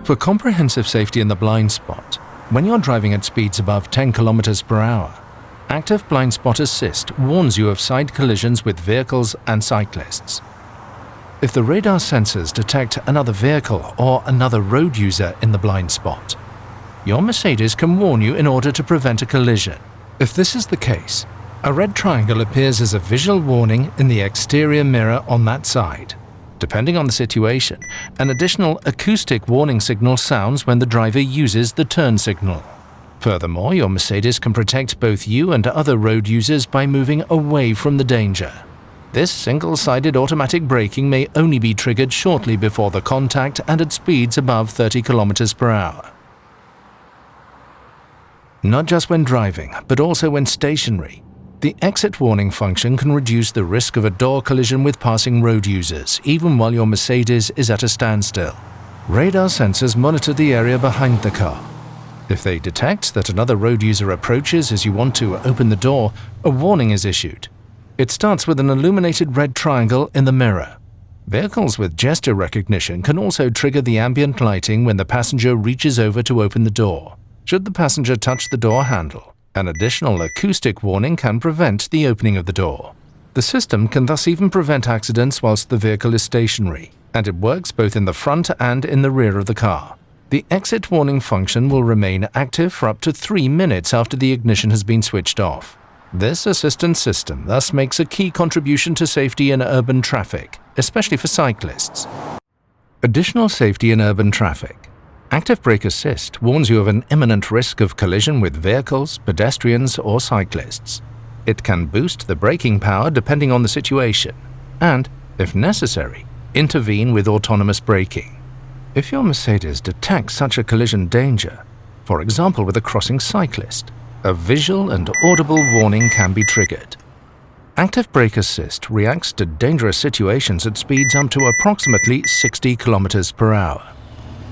For comprehensive safety in the blind spot, when you're driving at speeds above 10 km per hour, Active Blind Spot Assist warns you of side collisions with vehicles and cyclists. If the radar sensors detect another vehicle or another road user in the blind spot, your Mercedes can warn you in order to prevent a collision. If this is the case, a red triangle appears as a visual warning in the exterior mirror on that side. Depending on the situation, an additional acoustic warning signal sounds when the driver uses the turn signal. Furthermore, your Mercedes can protect both you and other road users by moving away from the danger. This single-sided automatic braking may only be triggered shortly before the contact and at speeds above 30 km per hour. Not just when driving, but also when stationary, the exit warning function can reduce the risk of a door collision with passing road users, even while your Mercedes is at a standstill. Radar sensors monitor the area behind the car. If they detect that another road user approaches as you want to open the door, a warning is issued. It starts with an illuminated red triangle in the mirror. Vehicles with gesture recognition can also trigger the ambient lighting when the passenger reaches over to open the door. Should the passenger touch the door handle, an additional acoustic warning can prevent the opening of the door. The system can thus even prevent accidents whilst the vehicle is stationary, and it works both in the front and in the rear of the car. The exit warning function will remain active for up to 3 minutes after the ignition has been switched off. This assistance system thus makes a key contribution to safety in urban traffic, especially for cyclists. Additional safety in urban traffic. Active Brake Assist warns you of an imminent risk of collision with vehicles, pedestrians, or cyclists. It can boost the braking power depending on the situation, and, if necessary, intervene with autonomous braking. If your Mercedes detects such a collision danger, for example with a crossing cyclist, a visual and audible warning can be triggered. Active Brake Assist reacts to dangerous situations at speeds up to approximately 60 km per hour.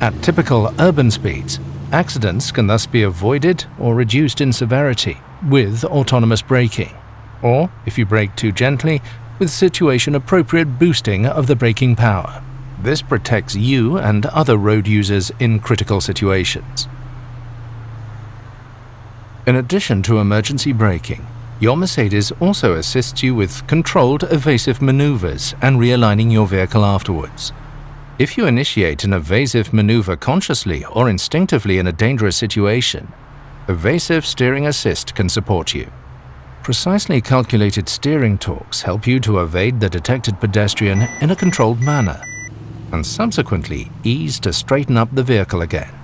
At typical urban speeds, accidents can thus be avoided or reduced in severity with autonomous braking, or, if you brake too gently, with situation-appropriate boosting of the braking power. This protects you and other road users in critical situations. In addition to emergency braking, your Mercedes also assists you with controlled evasive maneuvers and realigning your vehicle afterwards. If you initiate an evasive maneuver consciously or instinctively in a dangerous situation, Evasive Steering Assist can support you. Precisely calculated steering torques help you to evade the detected pedestrian in a controlled manner, and subsequently ease to straighten up the vehicle again.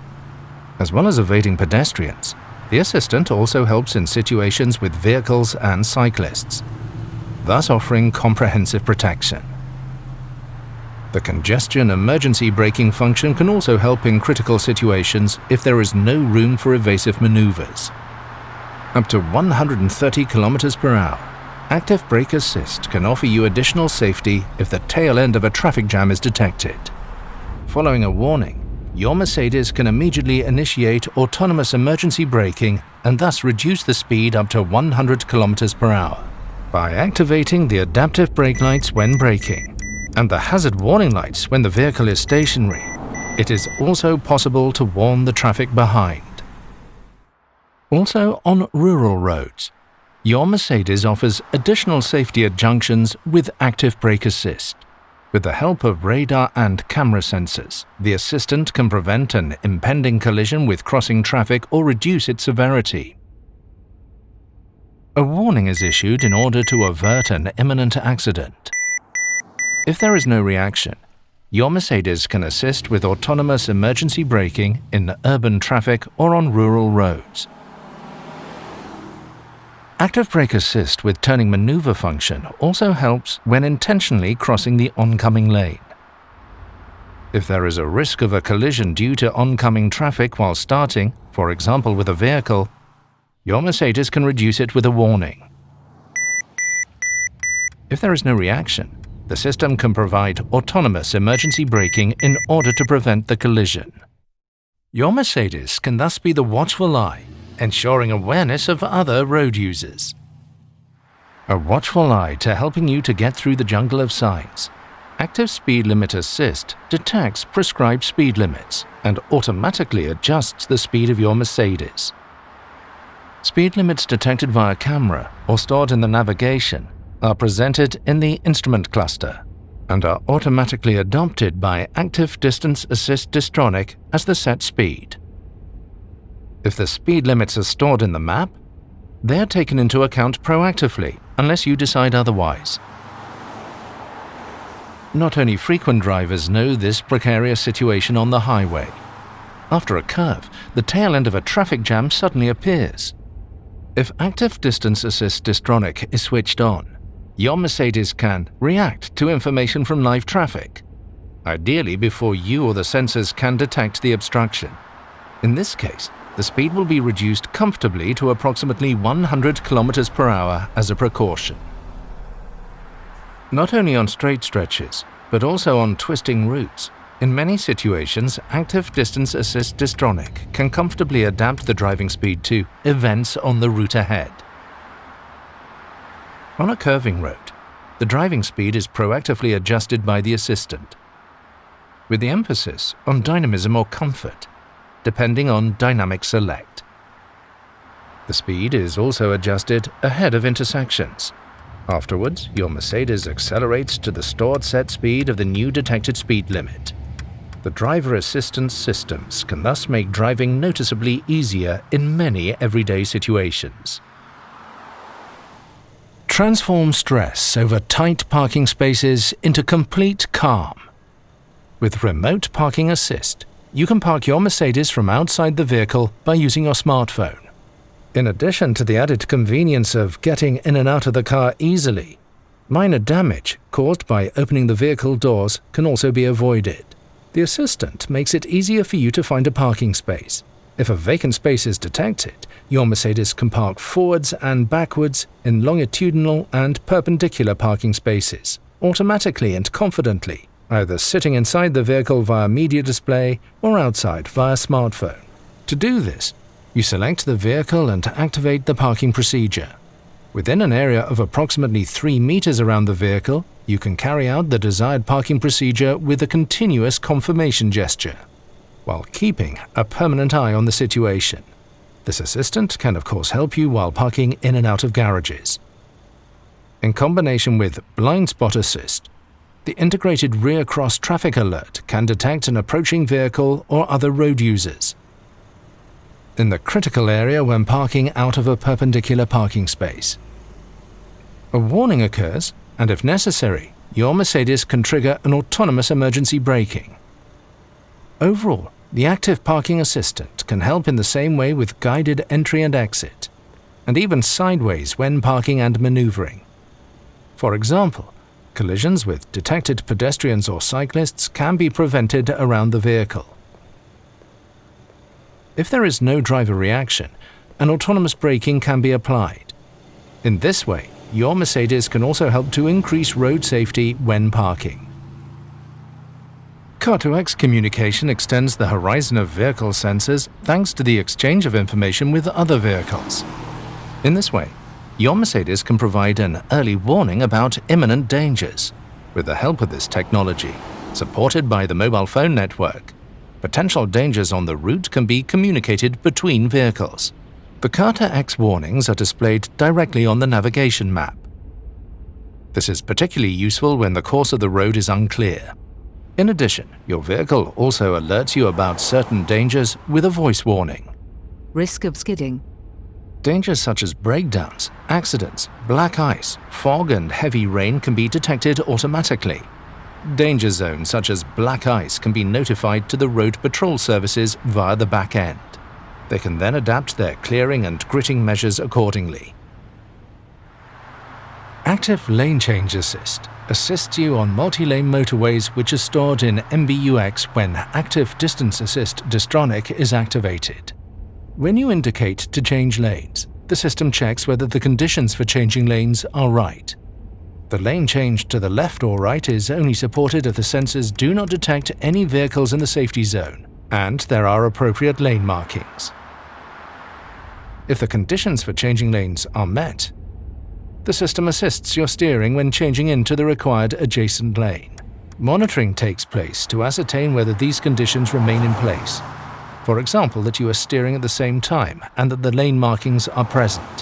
As well as evading pedestrians, the assistant also helps in situations with vehicles and cyclists, thus offering comprehensive protection. The congestion emergency braking function can also help in critical situations if there is no room for evasive maneuvers. Up to 130 km per hour, Active Brake Assist can offer you additional safety if the tail end of a traffic jam is detected. Following a warning, your Mercedes can immediately initiate autonomous emergency braking and thus reduce the speed up to 100 km per hour. By activating the adaptive brake lights when braking and the hazard warning lights when the vehicle is stationary, it is also possible to warn the traffic behind. Also on rural roads, your Mercedes offers additional safety at junctions with Active Brake Assist. With the help of radar and camera sensors, the assistant can prevent an impending collision with crossing traffic or reduce its severity. A warning is issued in order to avert an imminent accident. If there is no reaction, your Mercedes can assist with autonomous emergency braking in urban traffic or on rural roads. Active Brake Assist with turning maneuver function also helps when intentionally crossing the oncoming lane. If there is a risk of a collision due to oncoming traffic while starting, for example with a vehicle, your Mercedes can reduce it with a warning. If there is no reaction, the system can provide autonomous emergency braking in order to prevent the collision. Your Mercedes can thus be the watchful eye, ensuring awareness of other road users. A watchful eye to helping you to get through the jungle of signs. Active Speed Limit Assist detects prescribed speed limits and automatically adjusts the speed of your Mercedes. Speed limits detected via camera or stored in the navigation are presented in the instrument cluster and are automatically adopted by Active Distance Assist Distronic as the set speed. If the speed limits are stored in the map, they are taken into account proactively unless you decide otherwise. Not only frequent drivers know this precarious situation on the highway. After a curve, the tail end of a traffic jam suddenly appears. If Active Distance Assist Distronic is switched on, your Mercedes can react to information from live traffic, ideally before you or the sensors can detect the obstruction. In this case, the speed will be reduced comfortably to approximately 100 km per hour as a precaution. Not only on straight stretches, but also on twisting routes, in many situations, Active Distance Assist Distronic can comfortably adapt the driving speed to events on the route ahead. On a curving road, the driving speed is proactively adjusted by the assistant, with the emphasis on dynamism or comfort, depending on dynamic select. The speed is also adjusted ahead of intersections. Afterwards, your Mercedes accelerates to the stored set speed of the new detected speed limit. The driver assistance systems can thus make driving noticeably easier in many everyday situations. Transform stress over tight parking spaces into complete calm. With Remote Parking Assist, you can park your Mercedes from outside the vehicle by using your smartphone. In addition to the added convenience of getting in and out of the car easily, minor damage caused by opening the vehicle doors can also be avoided. The assistant makes it easier for you to find a parking space. If a vacant space is detected, your Mercedes can park forwards and backwards in longitudinal and perpendicular parking spaces, automatically and confidently, either sitting inside the vehicle via media display or outside via smartphone. To do this, you select the vehicle and activate the parking procedure. Within an area of approximately 3 meters around the vehicle, you can carry out the desired parking procedure with a continuous confirmation gesture, while keeping a permanent eye on the situation. This assistant can of course help you while parking in and out of garages. In combination with Blind Spot Assist, the integrated rear cross traffic alert can detect an approaching vehicle or other road users in the critical area when parking out of a perpendicular parking space. A warning occurs, and if necessary, your Mercedes can trigger an autonomous emergency braking. Overall, the Active Parking Assistant can help in the same way with guided entry and exit, and even sideways when parking and maneuvering. For example, collisions with detected pedestrians or cyclists can be prevented around the vehicle. If there is no driver reaction, an autonomous braking can be applied. In this way, your Mercedes can also help to increase road safety when parking. Car-to-X communication extends the horizon of vehicle sensors thanks to the exchange of information with other vehicles. In this way, your Mercedes can provide an early warning about imminent dangers. With the help of this technology, supported by the mobile phone network, potential dangers on the route can be communicated between vehicles. The Car-to-X warnings are displayed directly on the navigation map. This is particularly useful when the course of the road is unclear. In addition, your vehicle also alerts you about certain dangers with a voice warning. Risk of skidding. Dangers such as breakdowns, accidents, black ice, fog and heavy rain can be detected automatically. Danger zones such as black ice can be notified to the road patrol services via the back end. They can then adapt their clearing and gritting measures accordingly. Active Lane Change Assist assists you on multi-lane motorways which are stored in MBUX when Active Distance Assist Distronic is activated. When you indicate to change lanes, the system checks whether the conditions for changing lanes are right. The lane change to the left or right is only supported if the sensors do not detect any vehicles in the safety zone and there are appropriate lane markings. If the conditions for changing lanes are met, the system assists your steering when changing into the required adjacent lane. Monitoring takes place to ascertain whether these conditions remain in place. For example, that you are steering at the same time and that the lane markings are present.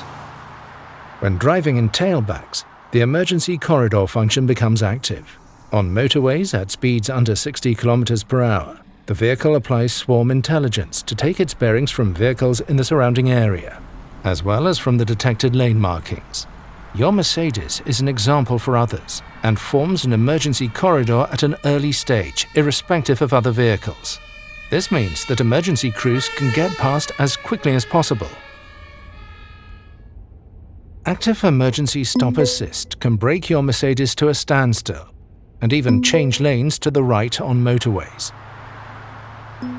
When driving in tailbacks, the emergency corridor function becomes active. On motorways at speeds under 60 km per hour, the vehicle applies swarm intelligence to take its bearings from vehicles in the surrounding area, as well as from the detected lane markings. Your Mercedes is an example for others and forms an emergency corridor at an early stage, irrespective of other vehicles. This means that emergency crews can get past as quickly as possible. Active Emergency Stop Assist can brake your Mercedes to a standstill and even change lanes to the right on motorways.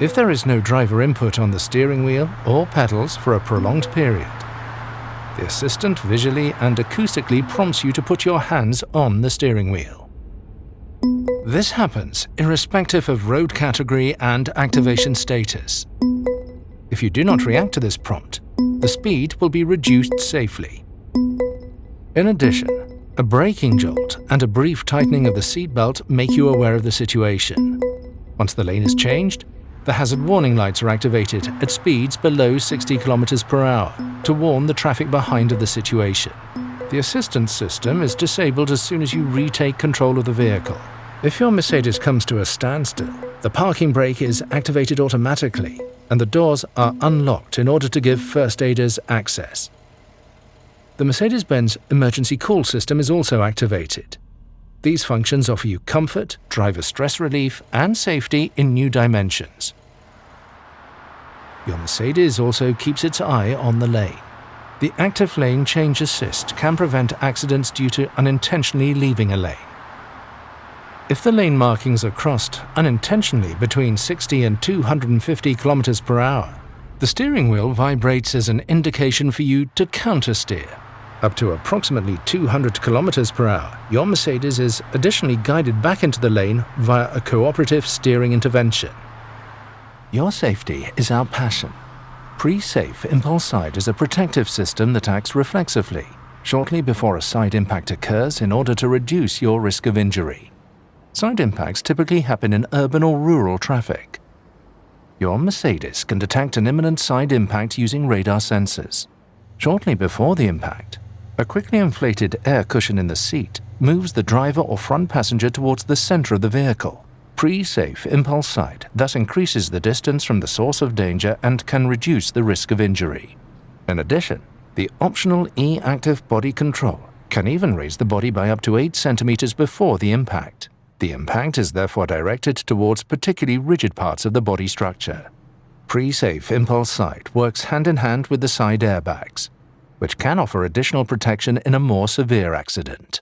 If there is no driver input on the steering wheel or pedals for a prolonged period, the assistant visually and acoustically prompts you to put your hands on the steering wheel. This happens irrespective of road category and activation status. If you do not react to this prompt, the speed will be reduced safely. In addition, a braking jolt and a brief tightening of the seatbelt make you aware of the situation. Once the lane is changed, the hazard warning lights are activated at speeds below 60 km per hour to warn the traffic behind of the situation. The assistance system is disabled as soon as you retake control of the vehicle. If your Mercedes comes to a standstill, the parking brake is activated automatically and the doors are unlocked in order to give first aiders access. The Mercedes-Benz emergency call system is also activated. These functions offer you comfort, driver stress relief, and safety in new dimensions. Your Mercedes also keeps its eye on the lane. The active lane change assist can prevent accidents due to unintentionally leaving a lane. If the lane markings are crossed unintentionally between 60 and 250 km per hour, the steering wheel vibrates as an indication for you to countersteer. Up to approximately 200 km per hour, your Mercedes is additionally guided back into the lane via a cooperative steering intervention. Your safety is our passion. Pre-Safe Impulse Side is a protective system that acts reflexively, shortly before a side impact occurs in order to reduce your risk of injury. Side impacts typically happen in urban or rural traffic. Your Mercedes can detect an imminent side impact using radar sensors. Shortly before the impact, a quickly inflated air cushion in the seat moves the driver or front passenger towards the center of the vehicle. Pre-Safe Impulse Side thus increases the distance from the source of danger and can reduce the risk of injury. In addition, the optional E-Active Body Control can even raise the body by up to 8 centimeters before the impact. The impact is therefore directed towards particularly rigid parts of the body structure. Pre-Safe Impulse Side works hand in hand with the side airbags, which can offer additional protection in a more severe accident.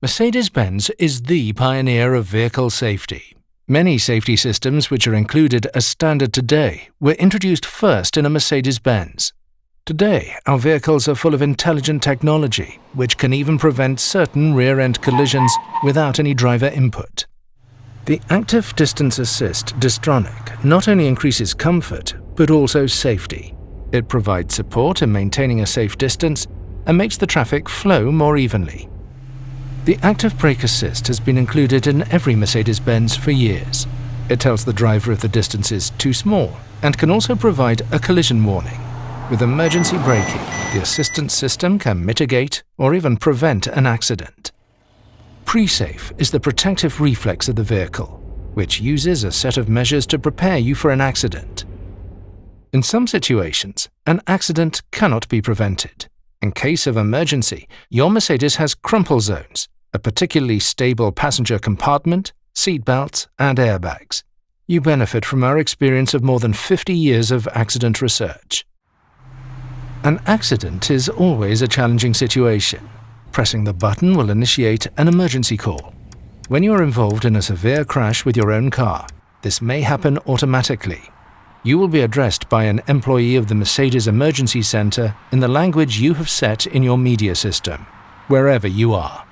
Mercedes-Benz is the pioneer of vehicle safety. Many safety systems which are included as standard today were introduced first in a Mercedes-Benz. Today, our vehicles are full of intelligent technology, which can even prevent certain rear-end collisions without any driver input. The Active Distance Assist Distronic not only increases comfort, but also safety. It provides support in maintaining a safe distance and makes the traffic flow more evenly. The Active Brake Assist has been included in every Mercedes-Benz for years. It tells the driver if the distance is too small and can also provide a collision warning. With emergency braking, the assistance system can mitigate or even prevent an accident. Pre-Safe is the protective reflex of the vehicle, which uses a set of measures to prepare you for an accident. In some situations, an accident cannot be prevented. In case of emergency, your Mercedes has crumple zones, a particularly stable passenger compartment, seat belts, and airbags. You benefit from our experience of more than 50 years of accident research. An accident is always a challenging situation. Pressing the button will initiate an emergency call. When you are involved in a severe crash with your own car, this may happen automatically. You will be addressed by an employee of the Mercedes Emergency Center in the language you have set in your media system, wherever you are.